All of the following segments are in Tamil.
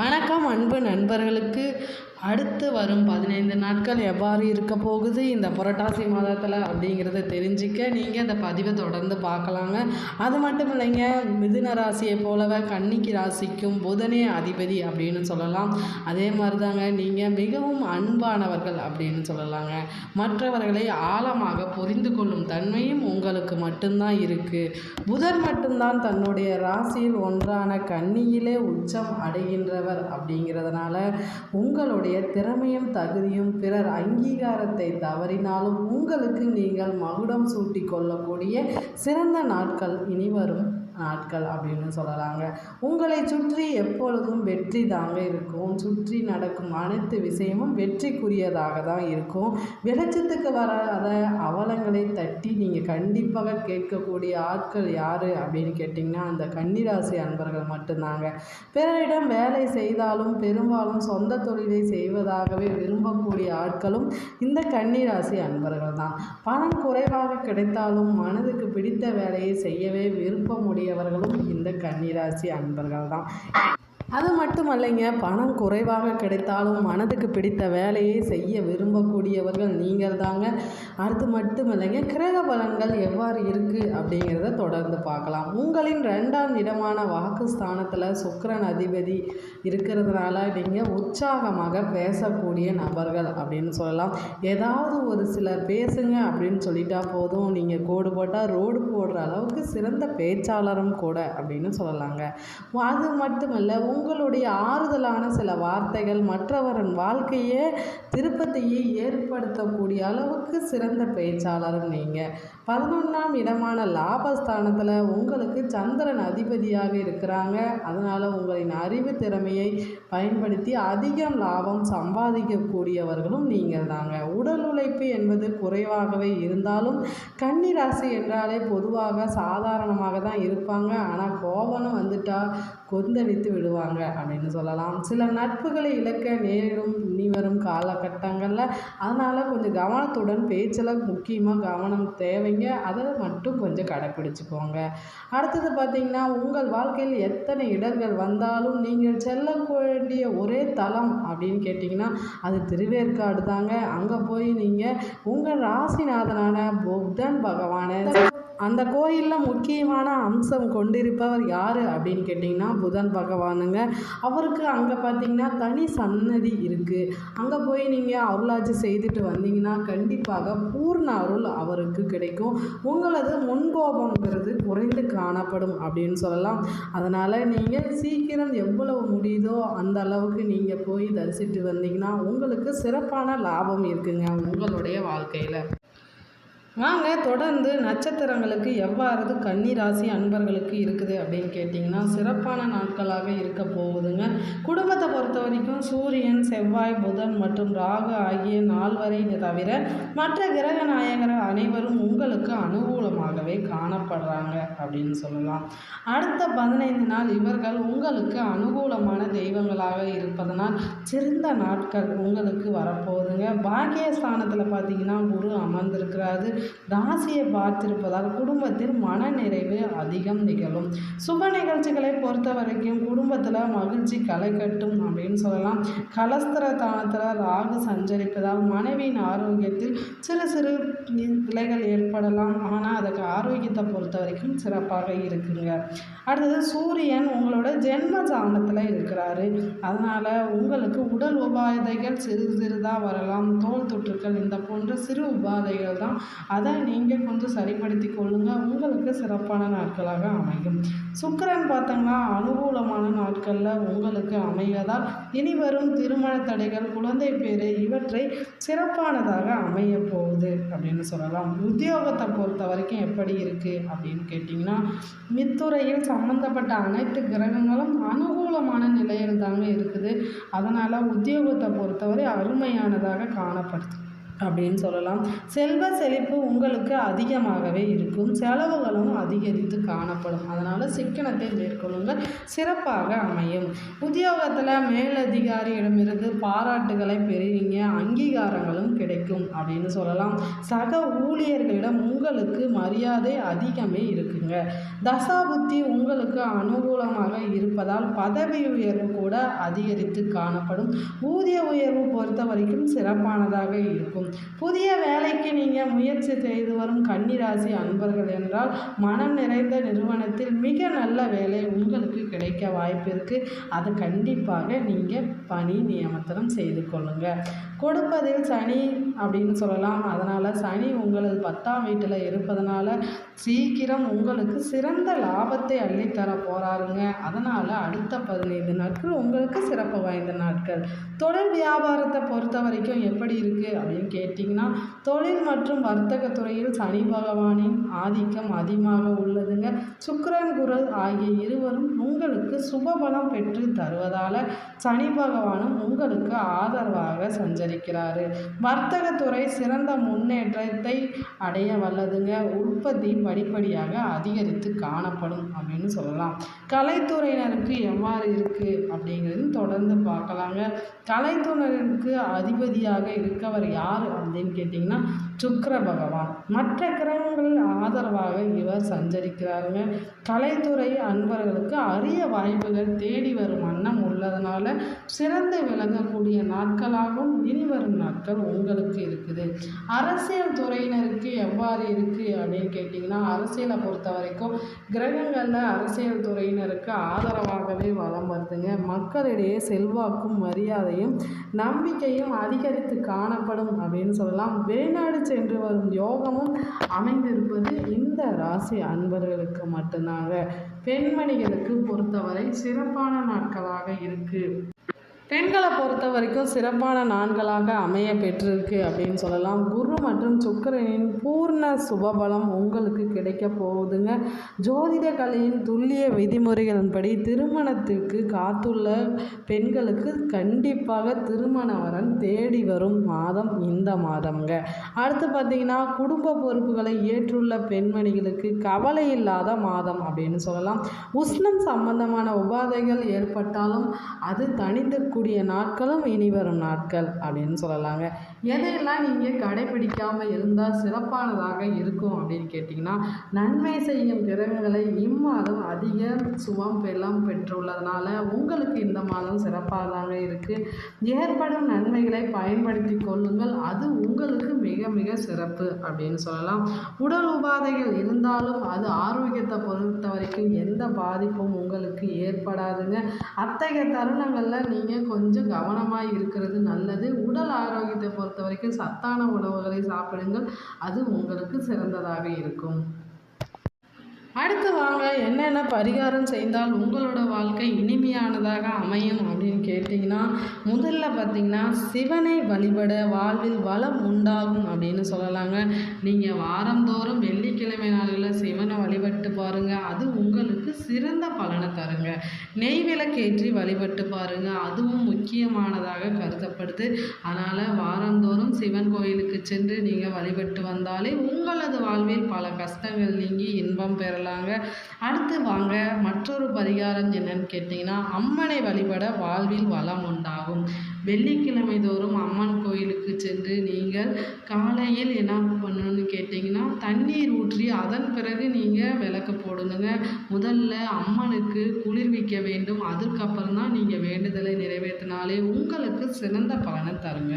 வணக்கம் அன்பு நண்பர்களுக்கு. அடுத்து வரும் 15 நாட்கள் எவ்வாறு இருக்க போகுது இந்த புரட்டாசி மாதத்தில் அப்படிங்கிறத தெரிஞ்சிக்க நீங்கள் இந்த பதிவை தொடர்ந்து பார்க்கலாங்க. அது மட்டும் இல்லைங்க, மிதுன ராசியை போலவே கன்னிக்கு ராசிக்கும் புதனே அதிபதி அப்படின்னு சொல்லலாம். அதே மாதிரி தாங்க நீங்கள் மிகவும் அன்பானவர்கள் அப்படின்னு சொல்லலாங்க. மற்றவர்களை ஆழமாக புரிந்து கொள்ளும் தன்மையும் உங்களுக்கு மட்டும்தான் இருக்குது. புதன் மட்டும்தான் தன்னுடைய ராசியில் ஒன்றான கன்னியிலே உச்சம் அடைகின்றவர் அப்படிங்கிறதுனால உங்களுடைய திறமையும் தகுதியும் பிறர் அங்கீகாரத்தை தவறினாலும் உங்களுக்கு நீங்கள் மகுடம் சூட்டி கொள்ளக்கூடிய சிறந்த நாட்கள் இனி வரும் நாட்கள் அப்படின்னு சொல்லலாங்க. உங்களை சுற்றி எப்பொழுதும் வெற்றி தாங்க இருக்கும். சுற்றி நடக்கும் அனைத்து விஷயமும் வெற்றிக்குரியதாக தான் இருக்கும். வெளிச்சத்துக்கு வராத அவலங்களை தட்டி நீங்கள் கண்டிப்பாக கேட்கக்கூடிய ஆட்கள் யார் அப்படின்னு கேட்டிங்கன்னா அந்த கன்னிராசி அன்பர்கள் மட்டும்தாங்க. பிறரிடம் வேலை செய்தாலும் பெரும்பாலும் சொந்த தொழிலை செய்வதாகவே விரும்பக்கூடிய ஆட்களும் இந்த கன்னிராசி அன்பர்கள் தான். பணம் குறைவாக கிடைத்தாலும் மனதுக்கு பிடித்த வேலையை செய்யவே விருப்பமுடையவர்களும் இந்த கன்னிராசி அன்பர்கள் தான். அது மட்டுமல்லைங்க, பணம் குறைவாக கிடைத்தாலும் மனதுக்கு பிடித்த வேலையை செய்ய விரும்பக்கூடியவர்கள் நீங்கள் தாங்க. அடுத்து மட்டுமல்லைங்க, கிரக பலன்கள் எவ்வாறு இருக்குது அப்படிங்கிறத தொடர்ந்து பார்க்கலாம். உங்களின் 2ஆம் இடமான வாக்குஸ்தானத்தில் சுக்கிரன் அதிபதி இருக்கிறதுனால நீங்கள் உற்சாகமாக பேசக்கூடிய நபர்கள் அப்படின்னு சொல்லலாம். ஏதாவது ஒரு சிலர் பேசுங்க அப்படின்னு சொல்லிட்டா போதும், நீங்கள் கோடு போட்டால் ரோடு போடுற அளவுக்கு சிறந்த பேச்சாளரும் கூட அப்படின்னு சொல்லலாங்க. அது மட்டுமல்ல, உங்களுடைய ஆறுதலான சில வார்த்தைகள் மற்றவரின் வாழ்க்கையே திருப்பத்தையே ஏற்படுத்தக்கூடிய அளவுக்கு சிறந்த பேச்சாளரும் நீங்கள். 11ஆம் இடமான லாபஸ்தானத்தில் உங்களுக்கு சந்திரன் அதிபதியாக இருக்கிறாங்க. அதனால் உங்களின் அறிவு திறமையை பயன்படுத்தி அதிகம் லாபம் சம்பாதிக்கக்கூடியவர்களும் நீங்கள் தாங்க. உடல் உழைப்பு என்பது குறைவாகவே இருந்தாலும் கன்னிராசி என்றாலே பொதுவாக சாதாரணமாக தான் இருப்பாங்க. ஆனால் கோபம் வந்துட்டால் கொந்தளித்து விடுவாங்க அப்படின்னு சொல்லலாம். சில நட்புகளை இழக்க நேரிடும் இனி வரும் காலகட்டங்களில். அதனால் கொஞ்சம் கவனத்துடன் பேச்சில் முக்கியமாக கவனம் தேவைங்க. அதை மட்டும் கொஞ்சம் கடைப்பிடிச்சிக்கோங்க. அடுத்தது பார்த்திங்கன்னா, உங்கள் வாழ்க்கையில் எத்தனை இடர்கள் வந்தாலும் நீங்கள் செல்ல வேண்டிய ஒரே தலம் அப்படின்னு கேட்டிங்கன்னா அது திருவேற்காடு தாங்க. அங்கே போய் நீங்கள் உங்கள் ராசிநாதனான புதன் பகவானை அந்த கோயிலில் முக்கியமான அம்சம் கொண்டிருப்பவர் யார் அப்படின்னு கேட்டிங்கன்னா புதன் பகவானுங்க. அவருக்கு அங்கே பார்த்திங்கன்னா தனி சன்னதி இருக்குது. அங்கே போய் நீங்கள் அருளாட்சி செய்துட்டு வந்தீங்கன்னா கண்டிப்பாக பூர்ண அருள் அவருக்கு கிடைக்கும். உங்களது முன்கோபங்கிறது குறைந்து காணப்படும் அப்படின்னு சொல்லலாம். அதனால் நீங்கள் சீக்கிரம் எவ்வளவு முடியுதோ அந்த அளவுக்கு நீங்கள் போய் தரிசிட்டு வந்தீங்கன்னா உங்களுக்கு சிறப்பான லாபம் இருக்குங்க உங்களுடைய வாழ்க்கையில். வாங்க தொடர்ந்து நட்சத்திரங்களுக்கு எவ்வாறு கன்னிராசி அன்பர்களுக்கு இருக்குது அப்படின்னு கேட்டிங்கன்னா சிறப்பான நாட்களாக இருக்க போகுதுங்க. குடும்பத்தை பொறுத்த வரைக்கும் சூரியன், செவ்வாய், புதன் மற்றும் ராகு ஆகிய 4 தவிர மற்ற கிரக நாயகர் அனைவரும் உங்களுக்கு அனுகூலமாகவே காணப்படுறாங்க அப்படின்னு சொல்லலாம். அடுத்த 15 நாள் இவர்கள் உங்களுக்கு அனுகூலமான தெய்வங்களாக இருப்பதனால் சிறந்த நாட்கள் உங்களுக்கு வரப்போகுதுங்க. பாக்கியஸ்தானத்தில் பார்த்திங்கன்னா குரு அமர்ந்திருக்கிறாரு. ராசியை பார்த்திருப்பதால் குடும்பத்தில் மன நிறைவு அதிகம் நிகழும். சுப நிகழ்ச்சிகளை பொறுத்த வரைக்கும் குடும்பத்தில் மகிழ்ச்சி களை கட்டும் அப்படின்னு சொல்லலாம். கலஸ்திரதானத்தில் ராகு சஞ்சரிப்பதால் மனைவியின் ஆரோக்கியத்தில் சிறு சிறு நிலைகள் ஏற்படலாம். ஆனால் அதுக்கு ஆரோக்கியத்தை பொறுத்த வரைக்கும் சிறப்பாக இருக்குங்க. அடுத்தது சூரியன் உங்களோட ஜென்ம சாணத்தில் இருக்கிறாரு. அதனால் உங்களுக்கு உடல் உபாதைகள் சிறிதாக வரலாம். தோல் தொற்றுக்கள் இந்த போன்ற சிறு உபாதைகள் தான். அதை நீங்கள் கொஞ்சம் சரிப்படுத்தி கொள்ளுங்கள். உங்களுக்கு சிறப்பான நாட்களாக அமையும். சுக்கிரன் பார்த்தோம்னா அனுகூலமான நாட்களில் உங்களுக்கு அமைவதால் இனி வரும் திருமண தடைகள், குழந்தை பேரு இவற்றை சிறப்பானதாக அமைய போகுது அப்படின்னு சொல்லலாம். உத்தியோகத்தை பொறுத்த வரைக்கும் எப்படி இருக்குது அப்படின்னு கேட்டிங்கன்னா மித்துறையில் சம்பந்தப்பட்ட அனைத்து கிரகங்களும் அனுகூலமான நிலையில் தாங்க இருக்குது. அதனால் உத்தியோகத்தை பொறுத்தவரை அருமையானதாக காணப்படுது. அப்படின்னு சொல்லலாம். செல்வ செழிப்பு உங்களுக்கு அதிகமாகவே இருக்கும். செலவுகளும் அதிகரித்து காணப்படும். அதனால் சிக்கனத்தை மேற்கொள்ளுங்கள், சிறப்பாக அமையும். உத்தியோகத்தில் மேலதிகாரியிடமிருந்து பாராட்டுகளை பெறுவீங்க, அங்கீகாரங்களும் கிடைக்கும் அப்படின்னு சொல்லலாம். சக ஊழியர்களிடம் உங்களுக்கு மரியாதை அதிகமே இருக்குங்க. தசாபுத்தி உங்களுக்கு அனுகூலமாக இருப்பதால் பதவி உயர்வு கூட அதிகரித்து காணப்படும். ஊதிய உயர்வு பொறுத்த வரைக்கும் சிறப்பானதாக இருக்கும். புதிய வேலைக்கு நீங்கள் முயற்சி செய்து வரும் கன்னிராசி அன்பர்கள் என்றால் மனம் நிறைந்த நிறுவனத்தில் மிக நல்ல வேலை உங்களுக்கு கிடைக்க வாய்ப்பு இருக்குது. அது கண்டிப்பாக நீங்கள் பணி நியமனம் செய்து கொள்ளுங்கள். கொடுப்பதில் சனி அப்படின்னு சொல்லலாம். அதனால் சனி உங்களது 10ஆம் வீட்டில் இருப்பதனால சீக்கிரம் உங்களுக்கு சிறந்த லாபத்தை அள்ளித்தர போகிறாருங்க. அதனால் அடுத்த 15 நாட்கள் உங்களுக்கு சிறப்பு வாய்ந்த நாட்கள். தொழில் வியாபாரத்தை பொறுத்த வரைக்கும் எப்படி இருக்குது அப்படின்னு கேட்டிங்கன்னா, தொழில் மற்றும் வர்த்தக துறையில் சனி பகவானின் ஆதிக்கம் அதிகமாக உள்ளதுங்க. சுக்கிரன் குரு ஆகிய இருவரும் உங்களுக்கு சுபபலம் பெற்று தருவதால் சனி பகவானும் உங்களுக்கு ஆதரவாக சஞ்சரிக்கிறாரு. வர்த்தகத்துறை சிறந்த முன்னேற்றத்தை அடைய வல்லதுங்க. உற்பத்தி படிப்படியாக அதிகரித்து காணப்படும் அப்படின்னு சொல்லலாம். கலைத்துறையினருக்கு எவ்வாறு இருக்குது அப்படிங்கிறது தொடர்ந்து பார்க்கலாங்க. கலைத்துறையினருக்கு அதிபதியாக இருக்கவர் யார் அப்படின்னு கேட்டிங்கன்னா சுக்கிர பகவான். மற்ற கிரகங்களில் ஆதரவாக இவர் சஞ்சரிக்கிறாருங்க. கலைத்துறை அன்பர்களுக்கு அரிய வாய்ப்புகள் தேடி வரும் வண்ணம் உள்ளதனால சிறந்து விளங்கக்கூடிய நாட்களாகவும் இனி வரும் நாட்கள் உங்களுக்கு இருக்குது. அரசியல் துறையினருக்கு எவ்வாறு இருக்குது அப்படின்னு கேட்டிங்கன்னா, அரசியலை பொறுத்த வரைக்கும் கிரகங்களில் அரசியல் துறையினருக்கு ஆதரவாகவே வலம் வருதுங்க. மக்களிடையே செல்வாக்கும் மரியாதையும் நம்பிக்கையும் அதிகரித்து காணப்படும் அப்படின்னு சொல்லலாம். வெளிநாடு சென்று வரும் யோகமும் அமைந்திருப்பது இந்த ராசி அன்பர்களுக்கு மட்டும்தாங்க. பெண்மணிகளுக்கு பொறுத்தவரை சிறப்பான நாட்களாக இருக்குது. பெண்களை பொறுத்த வரைக்கும் சிறப்பான நாட்களாக அமைய பெற்றிருக்கு அப்படின்னு சொல்லலாம். குரு மற்றும் சுக்கிரனின் பூர்ண சுபபலம் உங்களுக்கு கிடைக்க போகுதுங்க. ஜோதிட கலையின் துல்லிய விதிமுறைகளின்படி திருமணத்திற்கு காத்துள்ள பெண்களுக்கு கண்டிப்பாக திருமண வரன் தேடி வரும் மாதம் இந்த மாதம்ங்க. அடுத்து பார்த்திங்கன்னா, குடும்ப பொறுப்புகளை ஏற்றுள்ள பெண்மணிகளுக்கு கவலை இல்லாத மாதம் அப்படின்னு சொல்லலாம். உஷ்ணம் சம்பந்தமான உபாதைகள் ஏற்பட்டாலும் அது தணிந்து நாட்களும் இனி வரும் நாட்கள் அப்படின்னு சொல்லலாங்க. எதையெல்லாம் நீங்கள் கடைபிடிக்காமல் இருந்தால் சிறப்பானதாக இருக்கும் அப்படின்னு கேட்டிங்கன்னா, நன்மை செய்யும் கிரகங்களை இம்மாதம் அதிக சுபம் பெல்லாம் பெற்றுள்ளதுனால உங்களுக்கு இந்த மாதம் சிறப்பாக தாங்க இருக்குது. ஏற்படும் நன்மைகளை பயன்படுத்தி கொள்ளுங்கள், அது உங்களுக்கு மிக மிக சிறப்பு அப்படின்னு சொல்லலாம். உடல் உபாதைகள் இருந்தாலும் அது ஆரோக்கியத்தை பொறுத்த வரைக்கும் எந்த பாதிப்பும் உங்களுக்கு ஏற்படாதுங்க. அத்தகைய தருணங்களில் நீங்கள் கொஞ்சம் கவனமாக இருக்கிறது நல்லது. உடல் ஆரோக்கியத்தை பொறுத்த வரைக்கும் சத்தான உணவுகளை சாப்பிடுங்கள், அது உங்களுக்கு சிறந்ததாக இருக்கும். அடுத்து வாங்க, என்னென்ன பரிகாரம் செய்தால் உங்களோட வாழ்க்கை இனிமையானதாக அமையும் அப்படின்னு கேட்டிங்கன்னா, முதல்ல பார்த்திங்கன்னா சிவனை வழிபட வாழ்வில் வளம் உண்டாகும் அப்படின்னு சொல்லலாங்க. நீங்கள் வாரந்தோறும் வெள்ளிக்கிழமை நாளில் சிவனை வழிபட்டு பாருங்கள், அது உங்களுக்கு சிறந்த பலனை தருங்க. நெய் விளக்கேற்றி வழிபட்டு பாருங்கள், அதுவும் முக்கியமானதாக கருதப்படுது. அதனால் வாரந்தோறும் சிவன் கோயிலுக்கு சென்று நீங்கள் வழிபட்டு வந்தாலே உங்களது வாழ்வில் பல கஷ்டங்கள் நீங்கி இன்பம் பெறலாம். அடுத்து வாங்க, மற்றொரு பரிகாரம் என்னன்னு கேட்டிங்கன்னா, அம்மனை வழிபட வாழ்வில் வளம் உண்டாகும். வெள்ளிக்கிழமை தோறும் அம்மன் கோயிலுக்கு சென்று நீங்கள் காலையில் என்ன பண்ணணும்னு கேட்டிங்கன்னா, தண்ணீர் ஊற்றி அதன் பிறகு நீங்கள் விளக்கு போடுங்க. முதல்ல அம்மனுக்கு குளிர்விக்க வேண்டும், அதுக்கப்புறம் தான் நீங்கள் வேண்டுதலை நிறைவேற்றினாலே உங்களுக்கு சிறந்த பலனை தருங்க.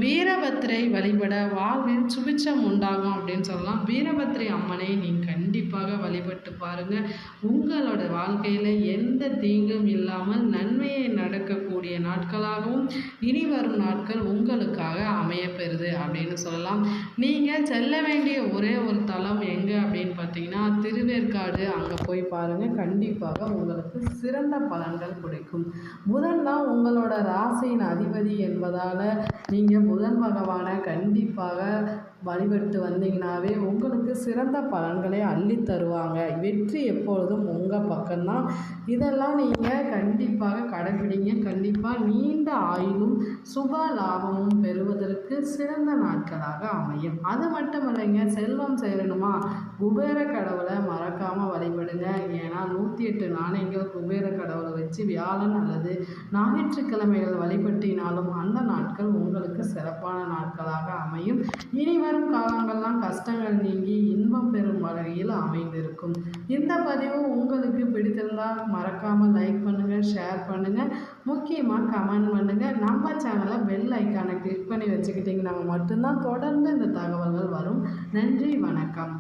வீரபத்திரை வழிபட வாழ்வில் சுபிட்சம் உண்டாகும் அப்படின்னு சொல்லலாம். வீரபத்திரை அம்மனை நீங்கள் கண்டிப்பாக வழிபட்டு பாருங்கள், உங்களோட வாழ்க்கையில் எந்த தீங்கும் இல்லாமல் நன்மையை நடக்கக்கூடிய நாட்களாகவும் இனி வரும் நாட்கள் உங்களுக்காக அமையப்பெறுது அப்படின்னு சொல்லலாம். நீங்கள் செல்ல வேண்டிய ஒரே ஒரு தலம் எங்கே அப்படின்னு பார்த்தீங்கன்னா திருவேற்காடு. அங்கே போய் பாருங்கள், கண்டிப்பாக உங்களுக்கு சிறந்த பலன்கள் கிடைக்கும். புதன் தான் உங்களோட ராசியின் அதிபதி என்பதால் நீங்கள் புதன் பகவானை கண்டிப்பாக வழிபட்டு வந்தீங்கன்னாவே உங்களுக்கு சிறந்த பலன்களை அள்ளி தருவாங்க. வெற்றி எப்பொழுதும் உங்கள் பக்கம்தான். இதெல்லாம் நீங்கள் கண்டிப்பாக கடைப்பிடிங்க. கண்டிப்பாக நீண்ட ஆயுளும் சுப லாபமும் பெறுவதற்கு சிறந்த நாட்களாக அமையும். அது மட்டும் இல்லைங்க, செல்வம் சேரணுமா, குபேர கடவுளை மறக்காமல் வழிபடுங்க. ஏன்னா 108 நாணயங்கள் குபேர கடவுளை வச்சு வியாழன் அல்லது ஞாயிற்றுக்கிழமைகள் வழிபட்டினாலும் அந்த நாட்கள் உங்களுக்கு சிறப்பான நாட்களாக அமையும். இனி வரும் காலங்கள்லாம் கஷ்டங்கள் நீங்கி இன்பம் பெறும் வகையில் அமைந்திருக்கும். இந்த பதிவு உங்களுக்கு பிடித்திருந்தால் மறக்காமல் லைக் பண்ணுங்கள், ஷேர் பண்ணுங்கள், முக்கியமாக கமெண்ட் பண்ணுங்கள். நம்ம சேனலை பெல் ஐக்கானை கிளிக் பண்ணி வச்சுக்கிட்டிங்கன்னா மட்டும்தான் தொடர்ந்து இந்த தகவல்கள் வரும். நன்றி, வணக்கம்.